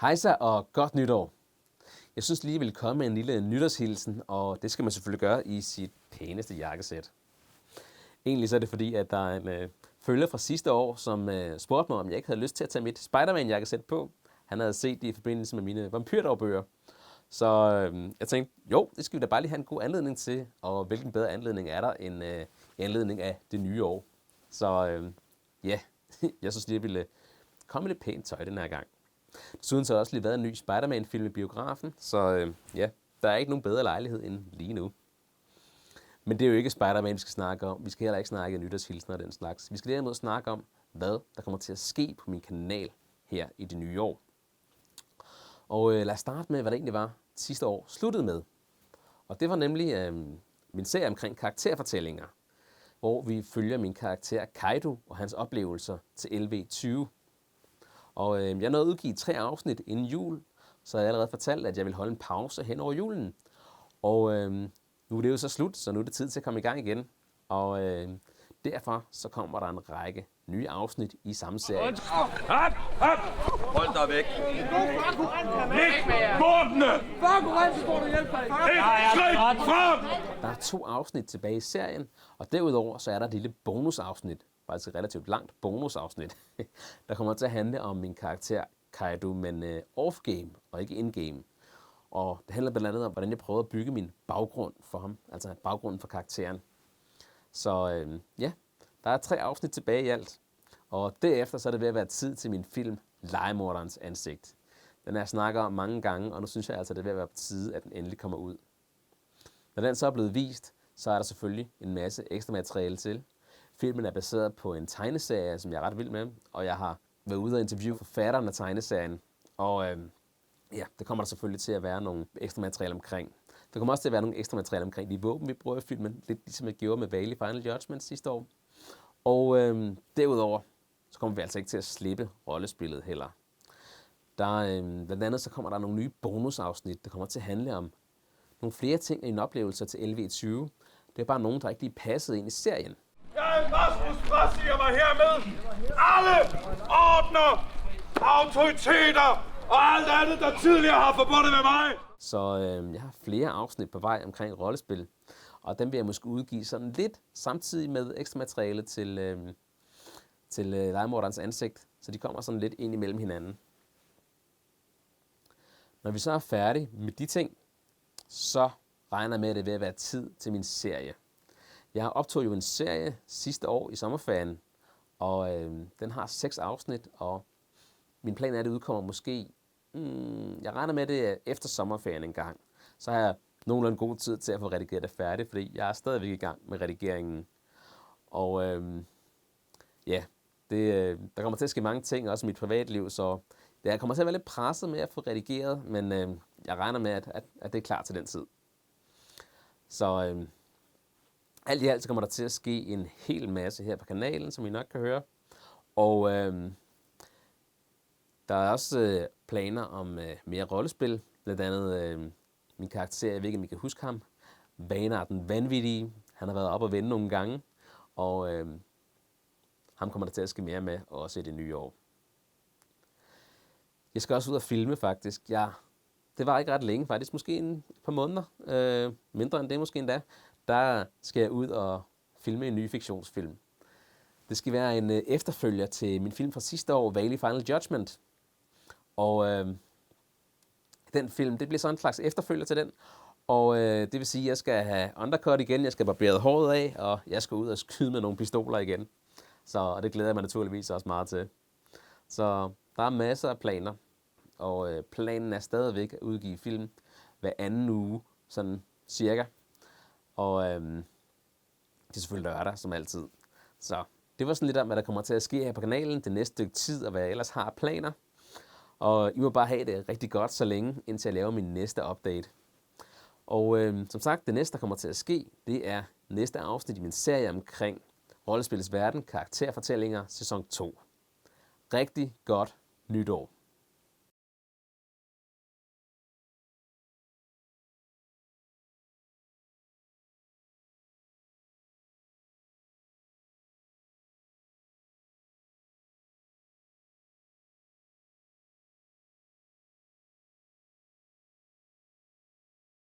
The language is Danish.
Hejsa og godt nytår. Jeg synes lige, jeg ville komme med en lille nytårshilsen, og det skal man selvfølgelig gøre i sit pæneste jakkesæt. Egentlig så er det fordi, at der er en følger fra sidste år, som spurgte mig, om jeg ikke havde lyst til at tage mit Spider-Man-jakkesæt på. Han havde set det i forbindelse med mine vampyrdagbøger. Så jeg tænkte, jo, det skal vi da bare lige have en god anledning til, og hvilken bedre anledning er der end i anledning af det nye år. Så ja, jeg synes lige, jeg ville komme lidt pænt tøj den her gang. Desuden så har der også lige været en ny Spider-Man-film i biografen, så ja, der er ikke nogen bedre lejlighed end lige nu. Men det er jo ikke Spider-Man, vi skal snakke om. Vi skal heller ikke snakke nytårshilsner og den slags. Vi skal derimod snakke om, hvad der kommer til at ske på min kanal her i det nye år. Og lad os starte med, hvad det egentlig var sidste år sluttede med. Og det var nemlig min serie omkring karakterfortællinger, hvor vi følger min karakter Kaido og hans oplevelser til LV20. Og jeg nåede at udgive 3 afsnit inden jul, så jeg allerede fortalt, at jeg vil holde en pause hen over julen. Og nu er det jo så slut, så nu er det tid til at komme i gang igen. Og derfor så kommer der en række nye afsnit i samme serie. Hop! Hold dig væk! Læg våbne! Skridt frem! Der er 2 afsnit tilbage i serien, og derudover så er der et lille bonusafsnit, faktisk et relativt langt bonusafsnit, der kommer til at handle om min karakter Kaido, men off-game og ikke in-game. Og det handler blandt andet om, hvordan jeg prøvede at bygge min baggrund for ham, altså baggrunden for karakteren. Så ja, der er 3 afsnit tilbage i alt, og derefter så er det ved at være tid til min film Legemorderens ansigt. Den er jeg snakket om mange gange, og nu synes jeg altså, det er ved at være på tide, at den endelig kommer ud. Når den så er blevet vist, så er der selvfølgelig en masse ekstra materiale til. Filmen er baseret på en tegneserie, som jeg er ret vild med, og jeg har været ude og interviewe forfatteren af tegneserien. Og ja, det kommer der selvfølgelig til at være nogle ekstra materiale omkring. Der kommer også til at være nogle ekstra materiale omkring de våben, vi bruger i filmen, lidt ligesom jeg gjorde med Vale i Final Judgment sidste år. Og derudover, så kommer vi altså ikke til at slippe rollespillet heller. Blandt andet så kommer der nogle nye bonusafsnit, der kommer til at handle om nogle flere ting i en oplevelse til LV20. Det er bare nogen, der ikke lige passede ind i serien. Jeg, Rasmus, frasiger mig hermed alle ordner, autoriteter og alt andet, der tidligere har forbundet med mig. Så jeg har flere afsnit på vej omkring rollespil, og dem vil jeg måske udgive sådan lidt samtidig med ekstra materiale til Legemorderens ansigt, så de kommer sådan lidt ind imellem hinanden. Når vi så er færdige med de ting, så regner jeg med, at det er ved at være tid til min serie. Jeg har optaget jo en serie sidste år i sommerferien, og den har 6 afsnit, og min plan er, at det udkommer måske, jeg regner med det efter sommerferien en gang. Så har jeg nogenlunde god tid til at få redigeret det færdigt, fordi jeg er stadigvæk i gang med redigeringen. Og ja, der kommer til at ske mange ting, også i mit privatliv, så jeg kommer til at være lidt presset med at få redigeret, men jeg regner med, at det er klar til den tid. Så alt i alt så kommer der til at ske en hel masse her på kanalen, som I nok kan høre. Og der er også planer om mere rollespil, blandt andet min karakter, jeg ved ikke, om I kan huske ham, Vanar den Vanvittige. Han har været op og vende nogle gange, og ham kommer der til at ske mere med, også i det nye år. Jeg skal også ud og filme faktisk. Det var ikke ret længe faktisk, måske et par måneder, mindre end det måske endda. Der skal jeg ud og filme en ny fiktionsfilm. Det skal være en efterfølger til min film fra sidste år, Vale i Final Judgment. Og den film, det bliver sådan en slags efterfølger til den. Og det vil sige, at jeg skal have undercut igen, jeg skal barbere håret af, og jeg skal ud og skyde med nogle pistoler igen. Og det glæder jeg mig naturligvis også meget til. Så der er masser af planer, og planen er stadigvæk at udgive film hver anden uge, sådan cirka. Og det er selvfølgelig lørdag, som altid. Så det var sådan lidt om, hvad der kommer til at ske her på kanalen det næste stykke tid, og hvad jeg ellers har af planer. Og I må bare have det rigtig godt så længe, indtil jeg laver min næste update. Og som sagt, det næste, der kommer til at ske, det er næste afsnit i min serie omkring rollespillets verden, karakterfortællinger, sæson 2. Rigtig godt nytår.